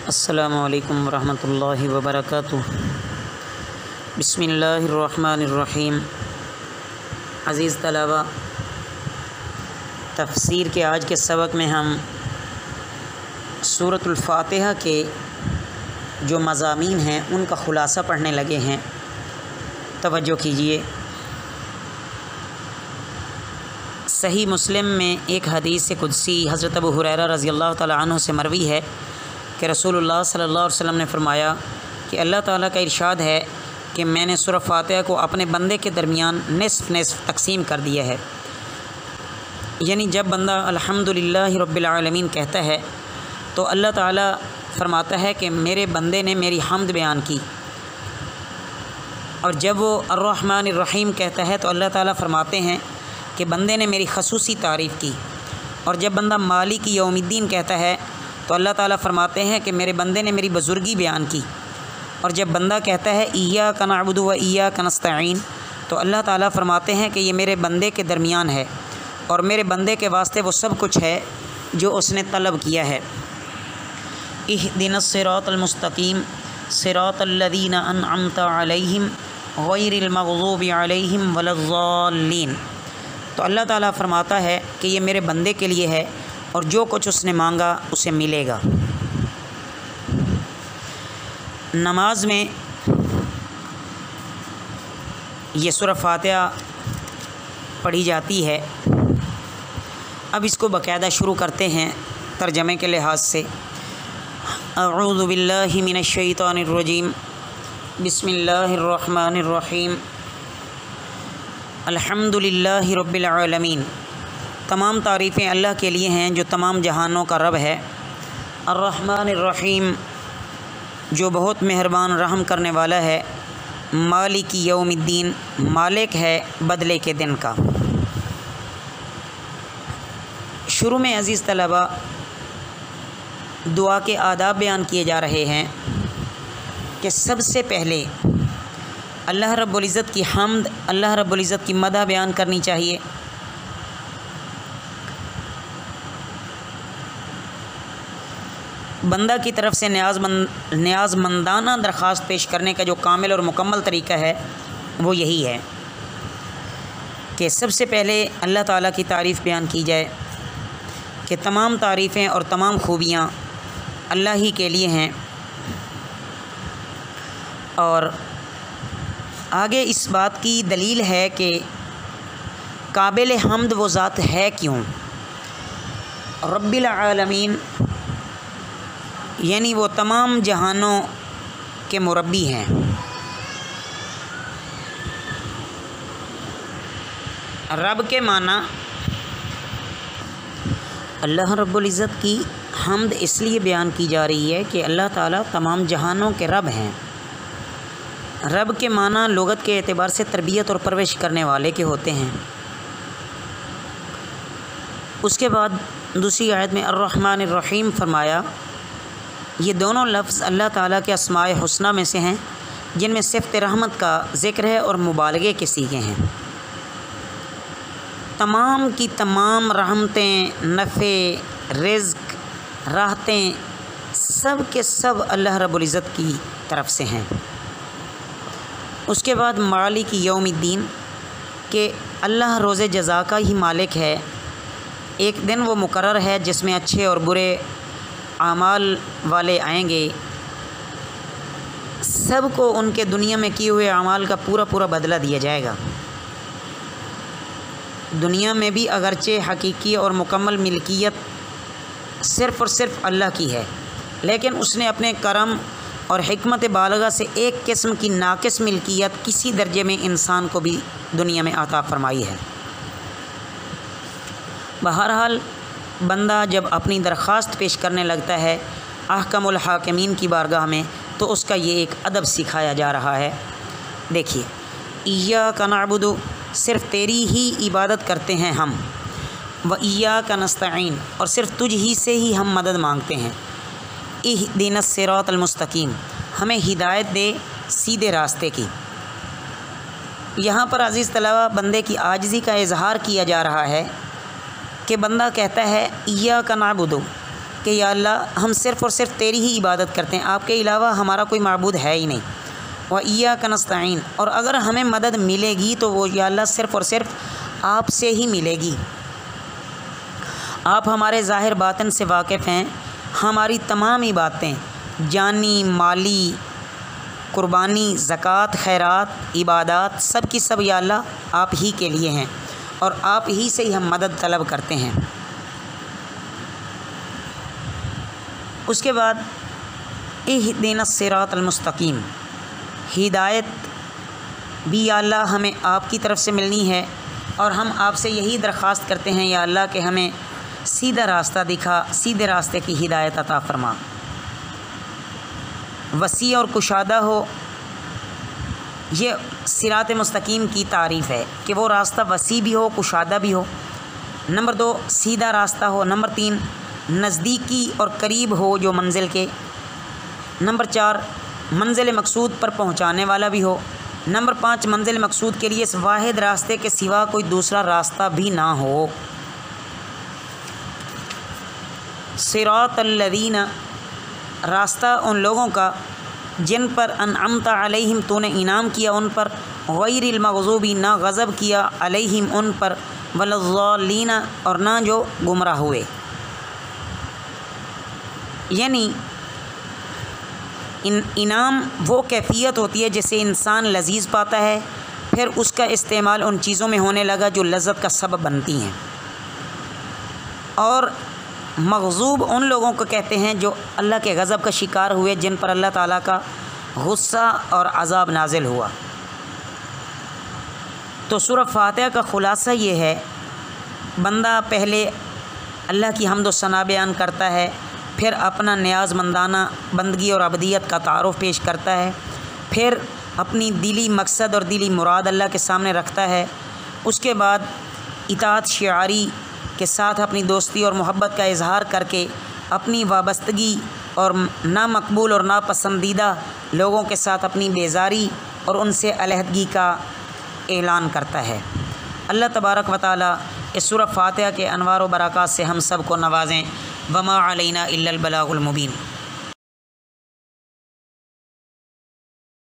अस्सलामु अलैकुम वरहमतुल्लाहि वबरकातुह। बिस्मिल्लाहिर्रहमानिर्रहीम। अज़ीज़ तलबा, तफ़सीर के आज के सबक में हम सूरतुल फ़ातिहा के जो मज़ामीन हैं उनका ख़ुलासा पढ़ने लगे हैं। तवज्जो कीजिए। सही मुस्लिम में एक हदीस कुदसी हज़रत अबू हुरैरा रज़ियल्लाहु तआला अन्हु से मरवी है कि रसूलुल्लाह सल्लल्लाहु अलैहि वसल्लम ने फ़रमाया कि अल्लाह ताला का इरशाद है कि मैंने सूरह फ़ातिहा को अपने बंदे के दरमियान निस्फ़ तकसीम कर दिया है। यानी जब बंदा अल्हम्दुलिल्लाहि रब्बिल आलमीन कहता है तो अल्लाह ताला फ़रमाता है कि मेरे बंदे ने मेरी हम्द बयान की, और जब वो अर्रहमानिर रहीम कहता है तो अल्लाह ताला फ़रमाते हैं कि बंदे ने मेरी खसूसी तारीफ़ की। और जब बंदा मालिक यौमिद्दीन कहता है तो अल्लाह ताला फ़रमाते हैं कि मेरे बंदे ने मेरी बुज़ुर्गी बयान की। और जब बंदा कहता है इय्याका नअबुदु व इय्याका नस्तईन तो अल्लाह ताला फ़रमाते हैं कि ये मेरे बंदे के दरमियान है और मेरे बंदे के वास्ते वो सब कुछ है जो उसने तलब किया है। इहदिनस सिरातल मुस्तकीम सिरातल्लज़ीना अनअमता अलैहिम गैरिल मग़ज़ूबि अलैहिम वलज़्ज़ाल्लीन। तो अल्लाह ताला फ़रमाता है कि ये मेरे बंदे के लिए है और जो कुछ उसने मांगा उसे मिलेगा। नमाज में ये सूरह फ़ातिहा पढ़ी जाती है। अब इसको बाकायदा शुरू करते हैं तर्जमे के लिहाज से। अऊज़ु बिल्लाहि मिनश शैतानिर रजीम, बिस्मिल्लाहिर रहमानिर रहीम, अल्हम्दुलिल्लाहि रब्बिल आलमीन। तमाम तारीफ़ें अल्लाह के लिए हैं जो तमाम जहानों का रब है। अर्रहमानिर रहीम, जो बहुत मेहरबान रहम करने वाला है। मालिक यौमिद्दीन, मालिक है बदले के दिन का। शुरू में अज़ीज़ तलबा दुआ के आदाब बयान किए जा रहे हैं कि सबसे पहले अल्लाह रब्बुल इज़्ज़त की हम्द, अल्लाह रब्बुल इज़्ज़त की मदह बयान करनी चाहिए। बंदा की तरफ से न्याज़मंदाना दरख्वास्त पेश करने का जो कामिल और मुकम्मल तरीक़ा है वो यही है कि सबसे पहले अल्लाह ताला की तारीफ़ बयान की जाए कि तमाम तारीफ़ें और तमाम खूबियाँ अल्लाह ही के लिए हैं। और आगे इस बात की दलील है कि काबिल हम्द वो ज़ात है क्यों। रब्बिल आलमीन यानी वो तमाम जहानों के मुरब्बी हैं। रब के माना अल्लाह रब्बुल इज़्ज़त की हम्द इसलिए बयान की जा रही है कि अल्लाह ताला तमाम जहानों के रब हैं। रब के माना लुगत के एतबार से तरबियत और परवरिश करने वाले के होते हैं। उसके बाद दूसरी आयत में अर्रहमानिर रहीम फरमाया। ये दोनों लफ्ज़ अल्लाह ताला के अस्माए हुस्ना में से हैं जिनमें सिफ़त रहमत का ज़िक्र है और मुबालगे के सीगे हैं। तमाम की तमाम रहमतें, नफ़े, रिज़्क़, राहतें सब के सब अल्लाह रब्बुल इज़्ज़त की तरफ से हैं। उसके बाद मालिक यौमिद्दीन के अल्लाह रोज़ जज़ा का ही मालिक है। एक दिन वो मुकर्रर है जिसमें अच्छे और बुरे आमाल वाले आएंगे। सबको उनके दुनिया में किए हुए आमाल का पूरा पूरा बदला दिया जाएगा। दुनिया में भी अगरचे हकीकी और मुकम्मल मिल्कियत सिर्फ़ और सिर्फ अल्लाह की है, लेकिन उसने अपने करम और हिकमत बालगा से एक किस्म की नाकिस मिल्कियत किसी दर्जे में इंसान को भी दुनिया में अता फरमाई है। बहरहाल बंदा जब अपनी दरख्वास्त पेश करने लगता है अहकमुल हाकिमीन की बारगाह में तो उसका ये एक अदब सिखाया जा रहा है। देखिए, इय्याका नअबुदु, सिर्फ़ तेरी ही इबादत करते हैं हम, व इय्याका नस्तईन, और सिर्फ़ तुझ ही से ही हम मदद मांगते हैं। इहदिनस सिरातल मुस्तकीम, हमें हिदायत दे सीधे रास्ते की। यहाँ पर अज़ीज़ तलबा बंदे की आजिज़ी का इजहार किया जा रहा है कि बंदा कहता है इय्याका नअबुदु, कि या अल्लाह हम सिर्फ़ और सिर्फ तेरी ही इबादत करते हैं, आपके अलावा हमारा कोई माबूद है ही नहीं। व इय्याका नस्तईन, और अगर हमें मदद मिलेगी तो वो या अल्लाह सिर्फ़ और सिर्फ आपसे ही मिलेगी। आप हमारे ज़ाहिर बातिन से वाकिफ़ हैं, हमारी तमाम ही बातें जानी, माली, कुर्बानी, ज़कात, खैरात, इबादात सब की सब या अल्लाह आप ही के लिए हैं और आप ही से ही हम मदद तलब करते हैं। उसके बाद इहदिनस सिरातल मुस्तकीम, हिदायत भी या अल्लाह हमें आपकी तरफ से मिलनी है और हम आपसे यही दरख्वास्त करते हैं या अल्लाह कि हमें सीधा रास्ता दिखा, सीधे रास्ते की हिदायत अता फरमा। वसी और कुशादा हो, ये सिरात मुस्तकीम की तारीफ़ है कि वो रास्ता वसी भी हो, कुशादा भी हो। नंबर 2 सीधा रास्ता हो। नंबर 3 नज़दीकी और करीब हो जो मंजिल के। नंबर 4 मंजिल मकसूद पर पहुंचाने वाला भी हो। नंबर 5 मंजिल मकसूद के लिए इस वाहिद रास्ते के सिवा कोई दूसरा रास्ता भी ना हो। सिरातल्लज़ीना, रास्ता उन लोगों का जिन पर अनअमता अलैहिम, तूने इनाम किया उन पर, गैरिल मग़ज़ूबी, ना गज़ब किया, अलैहिम उन पर, वलज़्ज़ालीना, और ना जो गुमराह हुए। यानी इनाम वो कैफियत होती है जिसे इंसान लजीज़ पाता है, फिर उसका इस्तेमाल उन चीज़ों में होने लगा जो लज़्ज़त का सबब बनती हैं। और मग़ज़ूब उन लोगों को कहते हैं जो अल्लाह के गज़ब का शिकार हुए, जिन पर अल्लाह ताला का गुस्सा और अज़ाब नाजिल हुआ। तो सूरह फातिहा का ख़ुलासा ये है, बंदा पहले अल्लाह की हम्द व सना बयान करता है, फिर अपना न्याज़मंदाना बंदगी और अबदियत का तारुफ़ पेश करता है, फिर अपनी दिली मकसद और दिली मुराद अल्लाह के सामने रखता है। उसके बाद इताअत शिआरी के साथ अपनी दोस्ती और मोहब्बत का इजहार करके अपनी वाबस्तगी और नामकबूल और नापसंदीदा लोगों के साथ अपनी बेजारी और उनसे अलहदगी का ऐलान करता है। अल्लाह तबारक व तआला इस सूरह फातिहा के अनवार व बरक़ात से हम सब को नवाज़ें। वमा अलैना इल्लल बलागुल मुबीन।